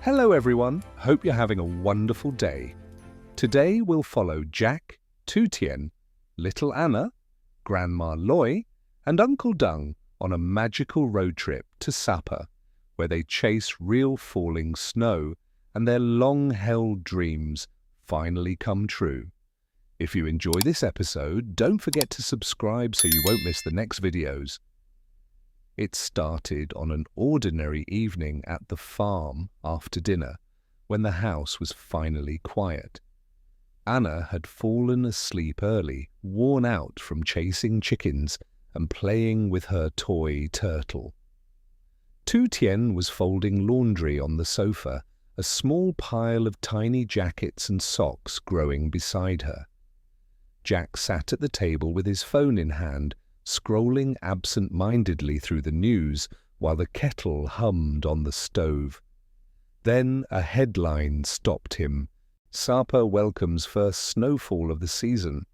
Hello everyone, hope you're having a wonderful day. Today we'll follow Jack, Tu Tien, little Anna, Grandma Loy, and Uncle Dung on a magical road trip to Sapa, where they chase real falling snow and their long-held dreams finally come true. If you enjoy this episode, don't forget to subscribe so you won't miss the next videos. It started on an ordinary evening at the farm after dinner, when the house was finally quiet. Anna had fallen asleep early, worn out from chasing chickens and playing with her toy turtle. Tu Tien was folding laundry on the sofa, a small pile of tiny jackets and socks growing beside her. Jack sat at the table with his phone in hand, scrolling absent-mindedly through the news while the kettle hummed on the stove. Then a headline stopped him. Sapa welcomes first snowfall of the season.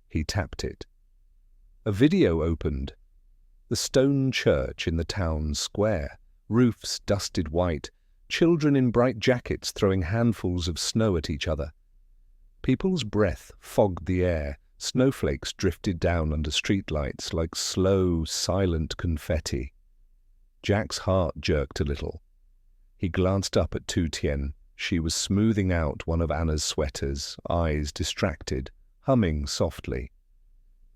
He tapped it. A video opened. The stone church in the town square, roofs dusted white, children in bright jackets throwing handfuls of snow at each other. People's breath fogged the air. Snowflakes drifted down under streetlights like slow, silent confetti. Jack's heart jerked a little. He glanced up at Tu Tien. She was smoothing out one of Anna's sweaters, eyes distracted, humming softly.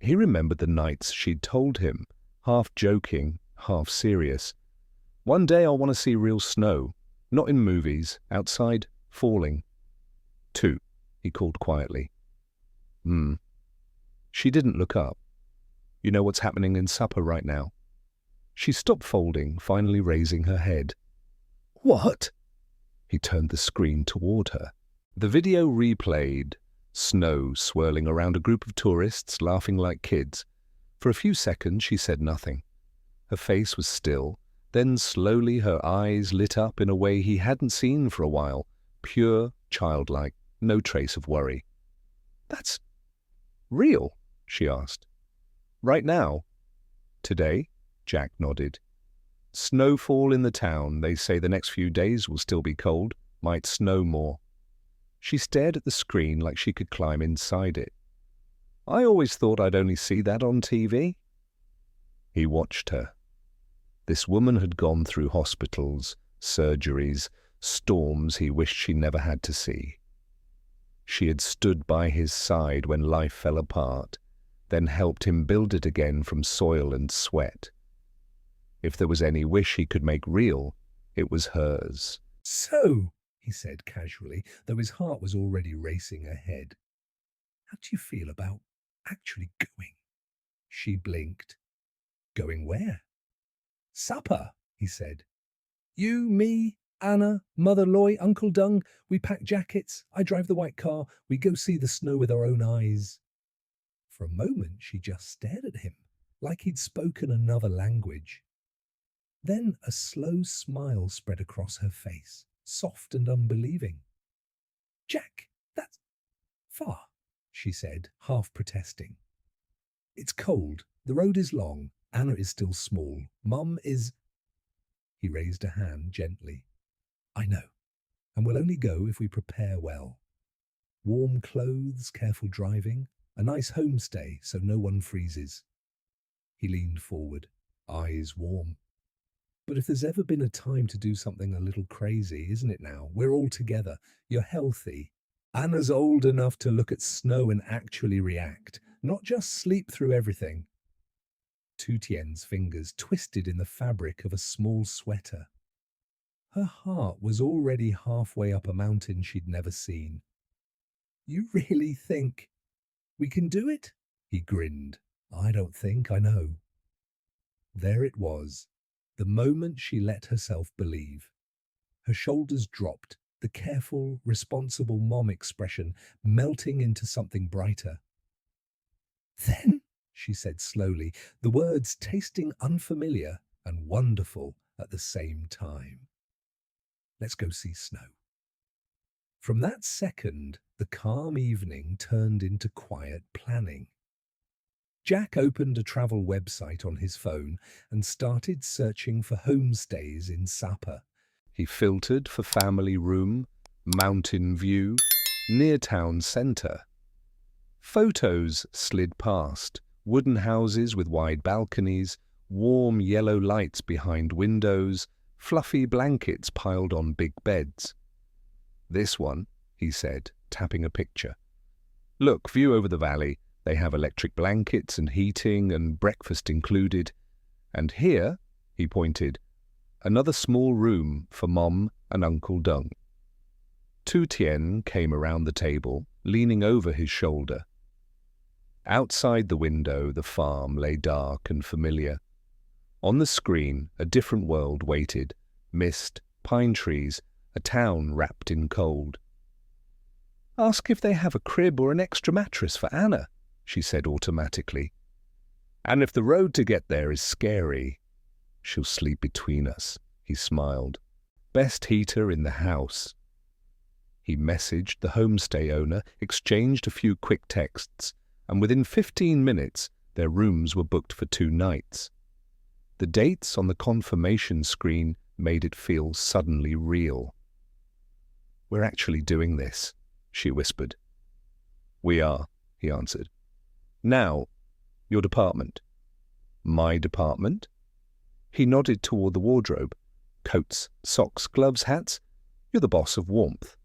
He remembered the nights she'd told him, half joking, half serious. One day I'll want to see real snow, not in movies, outside, falling. Tu, he called quietly. She didn't look up. You know what's happening in Sapa right now? She stopped folding, finally raising her head. What? He turned the screen toward her. The video replayed, snow swirling around a group of tourists, laughing like kids. For a few seconds she said nothing. Her face was still, then slowly her eyes lit up in a way he hadn't seen for a while, pure, childlike, no trace of worry. That's real? She asked. Right now? Today? Jack nodded. Snowfall in the town. They say the next few days will still be cold, might snow more. She stared at the screen like she could climb inside it. I always thought I'd only see that on TV. He watched her. This woman had gone through hospitals, surgeries, storms he wished she never had to see. She had stood by his side when life fell apart, then helped him build it again from soil and sweat. If there was any wish he could make real, it was hers. So, he said casually, though his heart was already racing ahead. How do you feel about actually going? She blinked. Going where? Sapa, he said. You, me, Anna, Mother Loy, Uncle Dung, we pack jackets, I drive the white car, we go see the snow with our own eyes. For a moment she just stared at him, like he'd spoken another language. Then a slow smile spread across her face, soft and unbelieving. Jack, that's far, she said, half protesting. It's cold, the road is long, Anna is still small, Mum is... He raised a hand gently. I know, and we'll only go if we prepare well. Warm clothes, careful driving, a nice homestay so no one freezes. He leaned forward, eyes warm. But if there's ever been a time to do something a little crazy, isn't it now? We're all together. You're healthy. Anna's old enough to look at snow and actually react, not just sleep through everything. Tu Tien's fingers twisted in the fabric of a small sweater. Her heart was already halfway up a mountain she'd never seen. You really think we can do it? He grinned. I don't think, I know. There it was, the moment she let herself believe. Her shoulders dropped, the careful, responsible mom expression melting into something brighter. Then, she said slowly, the words tasting unfamiliar and wonderful at the same time. Let's go see snow. From that second, the calm evening turned into quiet planning. Jack opened a travel website on his phone and started searching for homestays in Sapa. He filtered for family room, mountain view, near town centre. Photos slid past, wooden houses with wide balconies, warm yellow lights behind windows, fluffy blankets piled on big beds. "This one," he said, tapping a picture. "Look, view over the valley. They have electric blankets and heating and breakfast included. And here," he pointed, "another small room for Mom and Uncle Dung." Tu Tien came around the table, leaning over his shoulder. Outside the window, the farm lay dark and familiar. On the screen, a different world waited. Mist, pine trees, a town wrapped in cold. "Ask if they have a crib or an extra mattress for Anna," she said automatically. "And if the road to get there is scary, she'll sleep between us," he smiled. "Best heater in the house." He messaged the homestay owner, exchanged a few quick texts, and within 15 minutes their rooms were booked for 2 nights. The dates on the confirmation screen made it feel suddenly real. "We're actually doing this," she whispered. "We are," he answered. "Now, your department." "My department?" He nodded toward the wardrobe. "Coats, socks, gloves, hats. You're the boss of warmth."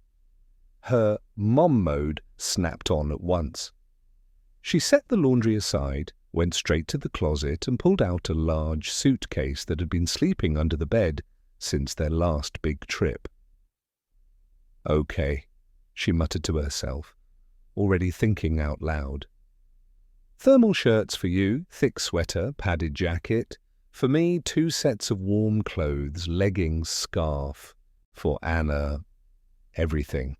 Her mom mode snapped on at once. She set the laundry aside, went straight to the closet and pulled out a large suitcase that had been sleeping under the bed since their last big trip. "Okay," she muttered to herself, already thinking out loud. "Thermal shirts for you, thick sweater, padded jacket. For me, 2 sets of warm clothes, leggings, scarf. For Anna, everything."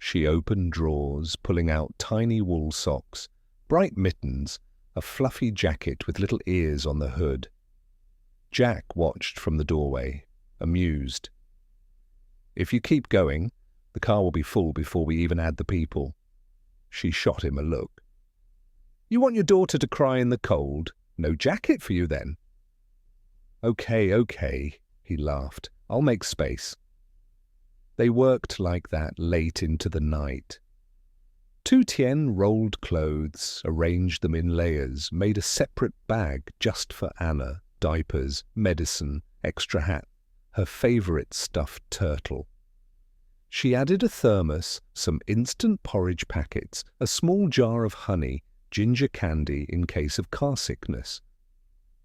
She opened drawers, pulling out tiny wool socks, bright mittens, a fluffy jacket with little ears on the hood. Jack watched from the doorway, amused. "If you keep going, the car will be full before we even add the people." She shot him a look. "You want your daughter to cry in the cold? No jacket for you then." Okay, he laughed. "I'll make space." They worked like that late into the night. Tu Tien rolled clothes, arranged them in layers, made a separate bag just for Anna, diapers, medicine, extra hat, her favorite stuffed turtle. She added a thermos, some instant porridge packets, a small jar of honey, ginger candy in case of car sickness.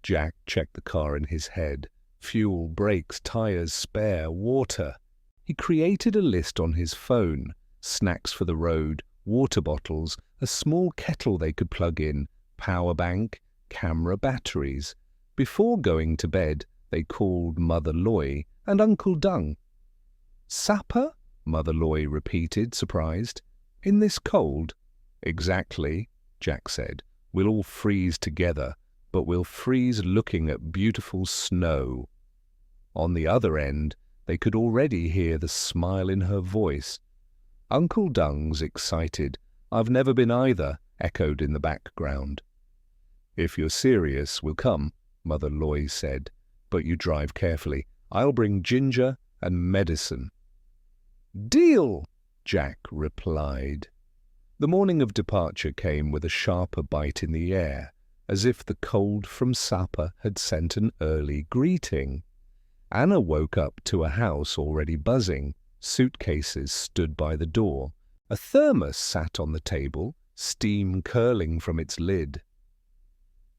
Jack checked the car in his head. Fuel, brakes, tires, spare, water. He created a list on his phone. Snacks for the road, water bottles, a small kettle they could plug in, power bank, camera batteries. Before going to bed, they called Mother Ly and Uncle Dung. "Sapa?" Mother Ly repeated, surprised. "In this cold?" "Exactly," Jack said. "We'll all freeze together, but we'll freeze looking at beautiful snow." On the other end, they could already hear the smile in her voice. Uncle Dung's excited, "I've never been either," echoed in the background. "If you're serious, we'll come," Mother Ly said. "But you drive carefully. I'll bring ginger and medicine." "Deal," Jack replied. The morning of departure came with a sharper bite in the air, as if the cold from Sapa had sent an early greeting. Anna woke up to a house already buzzing. Suitcases stood by the door. A thermos sat on the table, steam curling from its lid.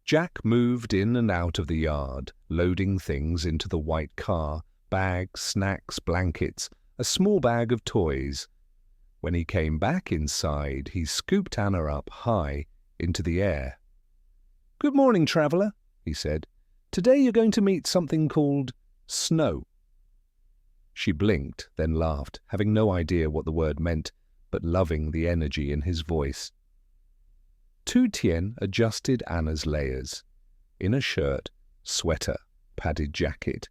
Jack moved in and out of the yard, loading things into the white car, bags, snacks, blankets, a small bag of toys. When he came back inside, he scooped Anna up high into the air. "Good morning, traveller," he said. "Today you're going to meet something called snow." She blinked, then laughed, having no idea what the word meant, but loving the energy in his voice. Tu Tien adjusted Anna's layers. Inner shirt, sweater, padded jacket,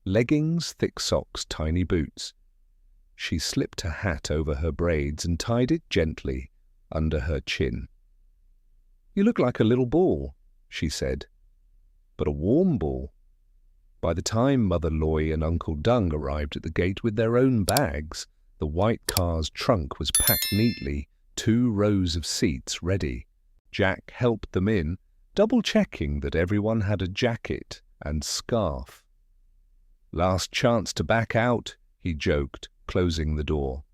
leggings, thick socks, tiny boots. She slipped a hat over her braids and tied it gently under her chin. "You look like a little ball," she said. "But a warm ball." By the time Mother Loy and Uncle Dung arrived at the gate with their own bags, the white car's trunk was packed neatly, 2 rows of seats ready. Jack helped them in, double-checking that everyone had a jacket and scarf. "Last chance to back out," he joked, closing the door.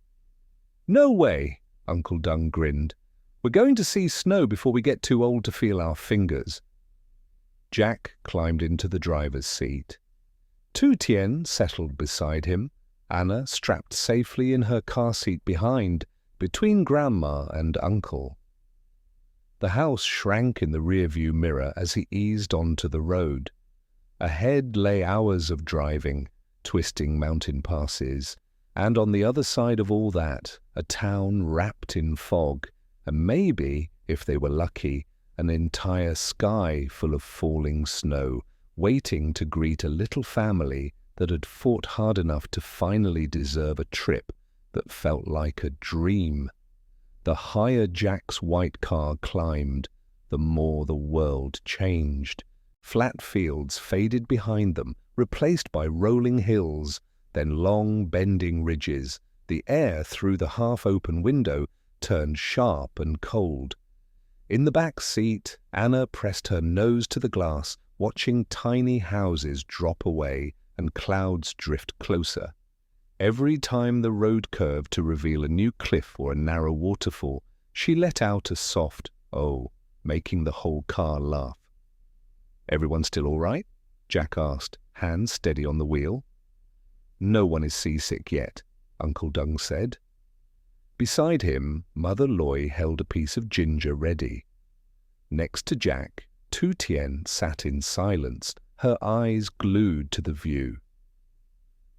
"No way," Uncle Dung grinned. "We're going to see snow before we get too old to feel our fingers." Jack climbed into the driver's seat. Tu Tien settled beside him, Anna strapped safely in her car seat behind, between Grandma and Uncle. The house shrank in the rearview mirror as he eased onto the road. Ahead lay hours of driving, twisting mountain passes, and on the other side of all that, a town wrapped in fog, and maybe, if they were lucky, an entire sky full of falling snow, waiting to greet a little family that had fought hard enough to finally deserve a trip that felt like a dream. The higher Jack's white car climbed, the more the world changed. Flat fields faded behind them, replaced by rolling hills, then long bending ridges. The air through the half-open window turned sharp and cold. In the back seat, Anna pressed her nose to the glass, watching tiny houses drop away and clouds drift closer. Every time the road curved to reveal a new cliff or a narrow waterfall, she let out a soft "oh," making the whole car laugh. "Everyone still all right?" Jack asked, hands steady on the wheel. "No one is seasick yet," Uncle Dung said. Beside him, Mother Loy held a piece of ginger ready. Next to Jack, Tu Tien sat in silence, her eyes glued to the view.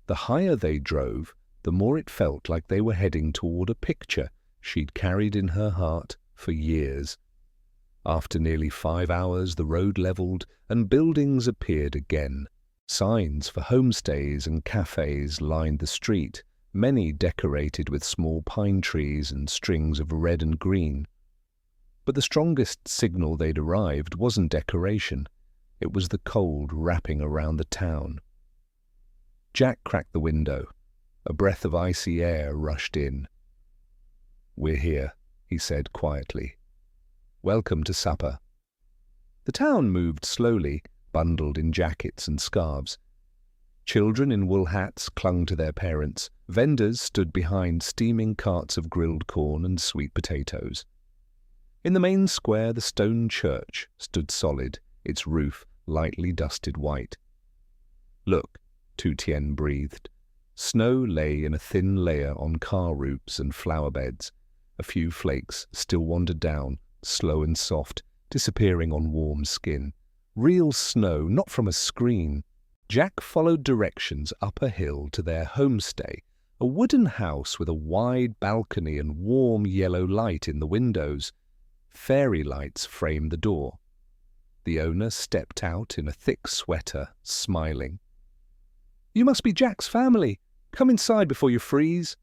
The higher they drove, the more it felt like they were heading toward a picture she'd carried in her heart for years. After nearly 5 hours, the road leveled and buildings appeared again. Signs for homestays and cafes lined the street, many decorated with small pine trees and strings of red and green. But the strongest signal they'd arrived wasn't decoration. It was the cold wrapping around the town. Jack cracked the window. A breath of icy air rushed in. "We're here," he said quietly. "Welcome to Sapa." The town moved slowly, bundled in jackets and scarves. Children in wool hats clung to their parents. Vendors stood behind steaming carts of grilled corn and sweet potatoes. In the main square, the stone church stood solid, its roof lightly dusted white. "Look," Tu Tien breathed. Snow lay in a thin layer on car roofs and flower beds. A few flakes still wandered down, slow and soft, disappearing on warm skin. Real snow, not from a screen. Jack followed directions up a hill to their homestay, a wooden house with a wide balcony and warm yellow light in the windows. Fairy lights framed the door. The owner stepped out in a thick sweater, smiling. "You must be Jack's family. Come inside before you freeze."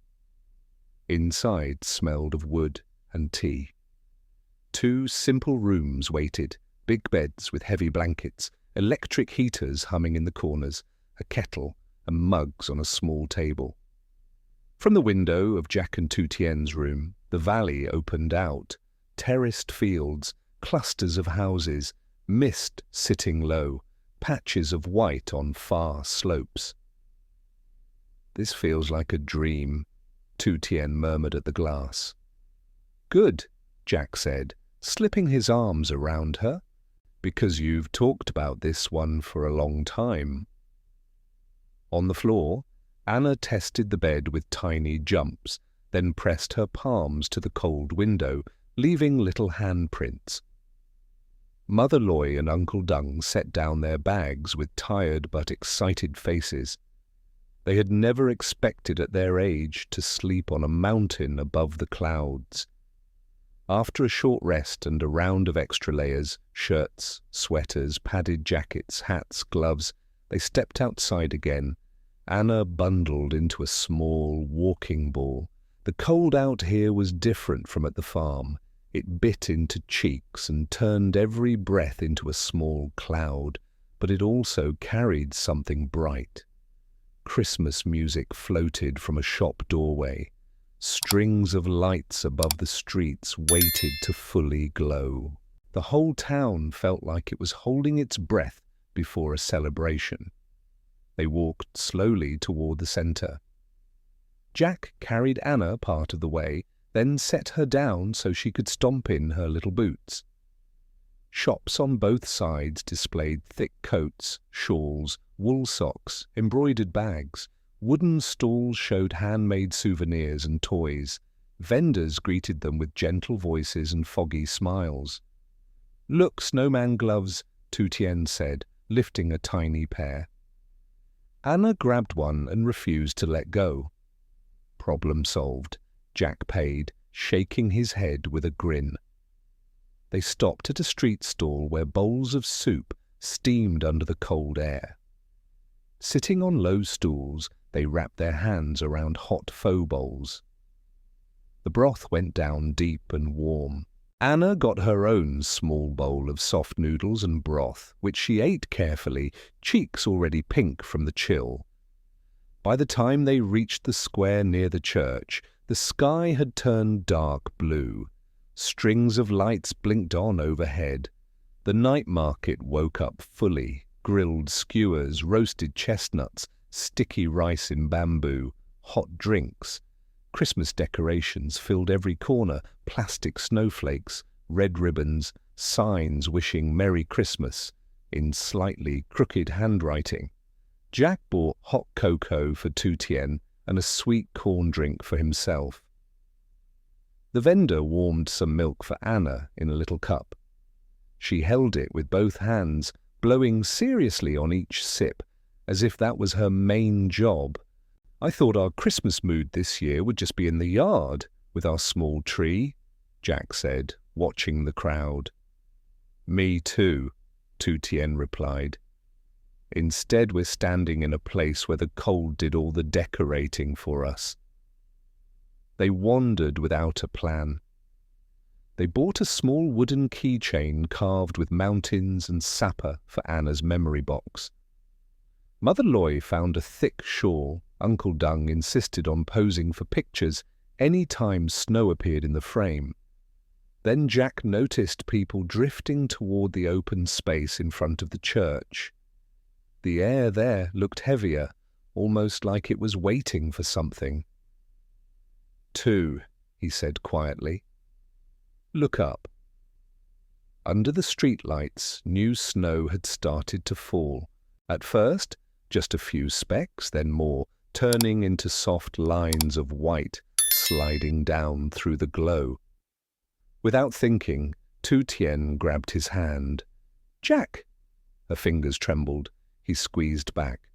Inside smelled of wood and tea. 2 simple rooms waited, big beds with heavy blankets, electric heaters humming in the corners, a kettle and mugs on a small table. From the window of Jack and Tu Tien's room, the valley opened out. Terraced fields, clusters of houses, mist sitting low, patches of white on far slopes. "This feels like a dream," Tu Tien murmured at the glass. "Good," Jack said, slipping his arms around her, "because you've talked about this one for a long time." On the floor, Anna tested the bed with tiny jumps, then pressed her palms to the cold window, leaving little handprints. Mother Loy and Uncle Dung set down their bags with tired but excited faces. They had never expected at their age to sleep on a mountain above the clouds. After a short rest and a round of extra layers, shirts, sweaters, padded jackets, hats, gloves, they stepped outside again. Anna bundled into a small walking ball. The cold out here was different from at the farm. It bit into cheeks and turned every breath into a small cloud. but it also carried something bright. Christmas music floated from a shop doorway. Strings of lights above the streets waited to fully glow. The whole town felt like it was holding its breath before a celebration. They walked slowly toward the center. Jack carried Anna part of the way, then set her down so she could stomp in her little boots. Shops on both sides displayed thick coats, shawls, wool socks, embroidered bags. Wooden stalls showed handmade souvenirs and toys. Vendors greeted them with gentle voices and foggy smiles. "Look, snowman gloves," Tu Tien said, lifting a tiny pair. Anna grabbed one and refused to let go. Problem solved. Jack paid, shaking his head with a grin. They stopped at a street stall where bowls of soup steamed under the cold air. Sitting on low stools, they wrapped their hands around hot pho bowls. The broth went down deep and warm. Anna got her own small bowl of soft noodles and broth, which she ate carefully, cheeks already pink from the chill. By the time they reached the square near the church, the sky had turned dark blue. Strings of lights blinked on overhead. The night market woke up fully. Grilled skewers, roasted chestnuts, sticky rice in bamboo, hot drinks. Christmas decorations filled every corner, plastic snowflakes, red ribbons, signs wishing Merry Christmas in slightly crooked handwriting. Jack bought hot cocoa for Tu Tien and a sweet corn drink for himself. The vendor warmed some milk for Anna in a little cup. She held it with both hands, blowing seriously on each sip, as if that was her main job. "I thought our Christmas mood this year would just be in the yard, with our small tree," Jack said, watching the crowd. "Me too," Tu Tien replied. "Instead, we're standing in a place where the cold did all the decorating for us." They wandered without a plan. They bought a small wooden keychain carved with mountains and Sapa for Anna's memory box. Mother Loy found a thick shawl. Uncle Dung insisted on posing for pictures any time snow appeared in the frame. Then Jack noticed people drifting toward the open space in front of the church. The air there looked heavier, almost like it was waiting for something. "Tu," he said quietly. "Look up." Under the streetlights, new snow had started to fall. At first, just a few specks, then more, turning into soft lines of white, sliding down through the glow. Without thinking, Tu Tien grabbed his hand. "Jack!" Her fingers trembled. He squeezed back.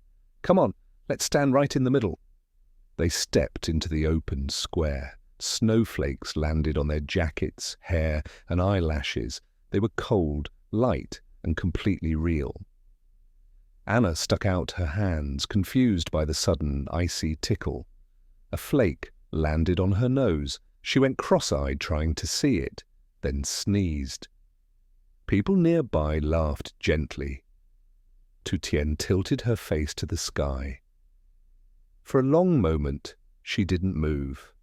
"Come on, let's stand right in the middle." They stepped into the open square. Snowflakes landed on their jackets, hair, and eyelashes. They were cold, light, and completely real. Anna stuck out her hands, confused by the sudden icy tickle. A flake landed on her nose. She went cross-eyed trying to see it, then sneezed. People nearby laughed gently. Tu Tien tilted her face to the sky. For a long moment, she didn't move.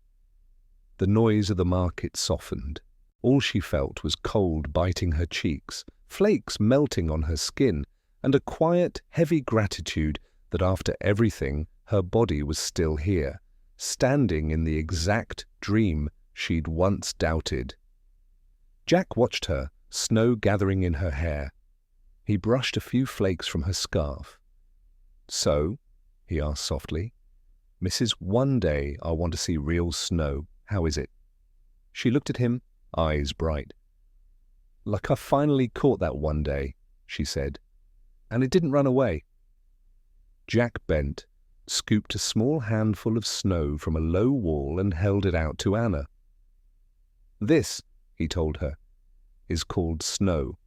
The noise of the market softened. All she felt was cold biting her cheeks, flakes melting on her skin, and a quiet, heavy gratitude that after everything, her body was still here, standing in the exact dream she'd once doubted. Jack watched her, snow gathering in her hair. He brushed a few flakes from her scarf. "So," he asked softly, "Mrs. One day I'll want to see real snow. How is it?" She looked at him, eyes bright. "Like I finally caught that one day," she said, "and it didn't run away." Jack bent, scooped a small handful of snow from a low wall and held it out to Anna. "This," he told her, "is called snow.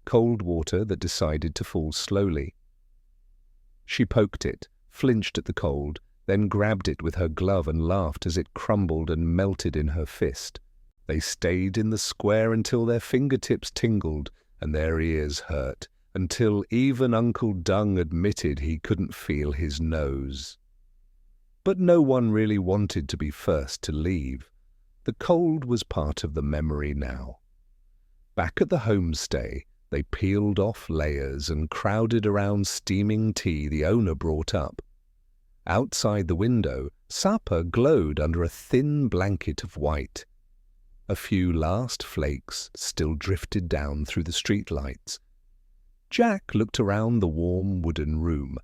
Cold water that decided to fall slowly." She poked it, flinched at the cold, then grabbed it with her glove and laughed as it crumbled and melted in her fist. They stayed in the square until their fingertips tingled and their ears hurt, until even Uncle Dung admitted he couldn't feel his nose. But no one really wanted to be first to leave. The cold was part of the memory now. Back at the homestay, they peeled off layers and crowded around steaming tea the owner brought up. Outside the window, Sapa glowed under a thin blanket of white. A few last flakes still drifted down through the streetlights. Jack looked around the warm wooden room,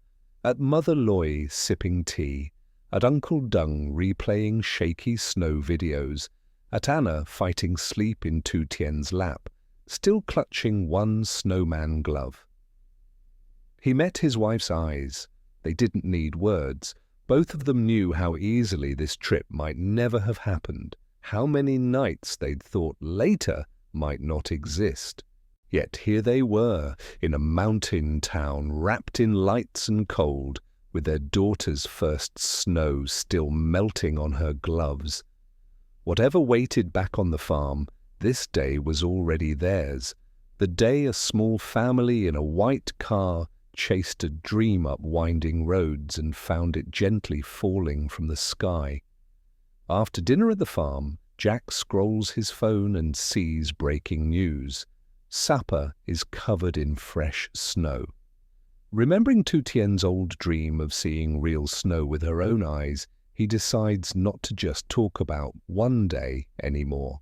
at Mother Loy sipping tea, at Uncle Dung replaying shaky snow videos, at Anna fighting sleep in Tu Tien's lap, still clutching one snowman glove. He met his wife's eyes. They didn't need words. Both of them knew how easily this trip might never have happened, how many nights they'd thought later might not exist. Yet here they were, in a mountain town wrapped in lights and cold, with their daughter's first snow still melting on her gloves. Whatever waited back on the farm, this day was already theirs, the day a small family in a white car chased a dream up winding roads and found it gently falling from the sky. After dinner at the farm, Jack scrolls his phone and sees breaking news. Sapa is covered in fresh snow. Remembering Tu Tien's old dream of seeing real snow with her own eyes, he decides not to just talk about one day anymore.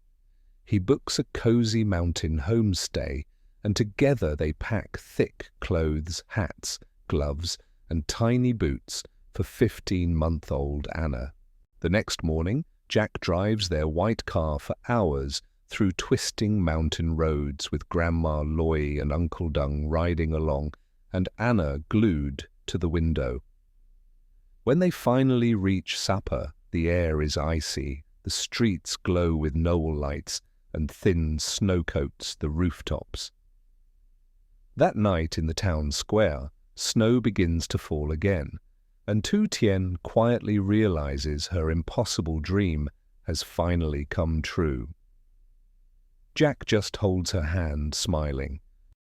He books a cozy mountain homestay, and together they pack thick clothes, hats, gloves, and tiny boots for 15-month-old Anna. The next morning, Jack drives their white car for hours through twisting mountain roads with Grandma Loy and Uncle Dung riding along and Anna glued to the window. When they finally reach Sapa, the air is icy, the streets glow with knoll lights, and thin snow coats the rooftops. That night in the town square, snow begins to fall again, and Tu Tien quietly realizes her impossible dream has finally come true. Jack just holds her hand, smiling.